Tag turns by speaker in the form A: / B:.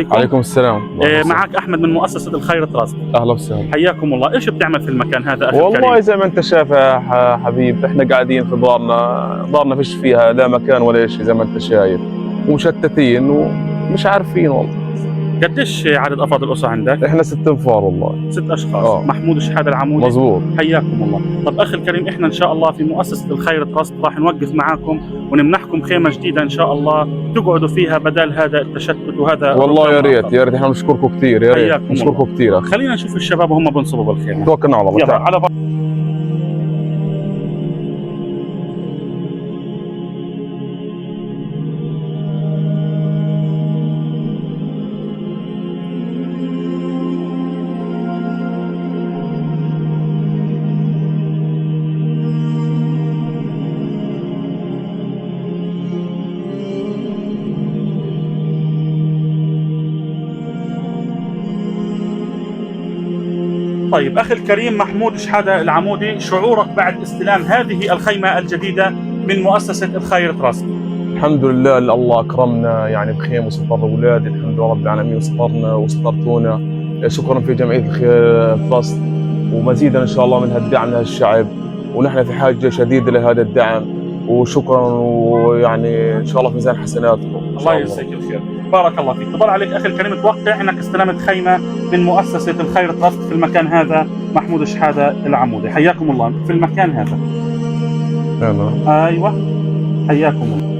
A: عليكم.
B: عليكم السلام.
A: معك احمد من مؤسسه الخير تراست.
B: اهلا وسهلا.
A: حياكم الله. ايش بتعمل في المكان هذا اخي
B: والله
A: الكريم؟
B: زي ما انت شايف يا حبيب، احنا قاعدين في دارنا فيش فيها لا مكان ولا شيء زي ما انت شايف، ومشتتين ومش عارفين والله.
A: قديش عدد افراد الاسره عندك؟
B: احنا 6 انفار والله.
A: 6 اشخاص. محمود الشحاده العمودي.
B: مزبوط.
A: حياكم الله. طب اخي الكريم، احنا ان شاء الله في مؤسسه الخير تراست راح نوقف معاكم ونمنحكم خيمه جديده ان شاء الله تقعدوا فيها بدل هذا التشتت وهذا.
B: والله يا ريت يا ريت، احنا بنشكركم كثير، يا ريت بنشكركم كثير.
A: خلينا نشوف الشباب وهم بنصبوا بالخيمه.
B: توكلنا على الله.
A: يلا على طيب اخي الكريم محمود شحاده العمودي، شعورك بعد استلام هذه الخيمه الجديده من مؤسسه الخير تراست؟
B: الحمد لله، الله اكرمنا يعني بخيم وستر اولادي، الحمد لله رب العالمين، وسترنا وسترتونا. شكرا في جمعيه الخير تراست، ومزيدا ان شاء الله من هالدعم لهالشعب، ونحن في حاجه شديده لهذا الدعم، وشكرا، ويعني ان شاء الله في ميزان حسناتكم.
A: الله يجزيك الخير. بارك الله فيك. تفضل عليك اخي الكريم، توقع انك استلمت خيمه من مؤسسه الخير تراست في المكان هذا. محمود شحاده العمودي، حياكم الله في المكان هذا.
B: تمام.
A: ايوه حياكم الله.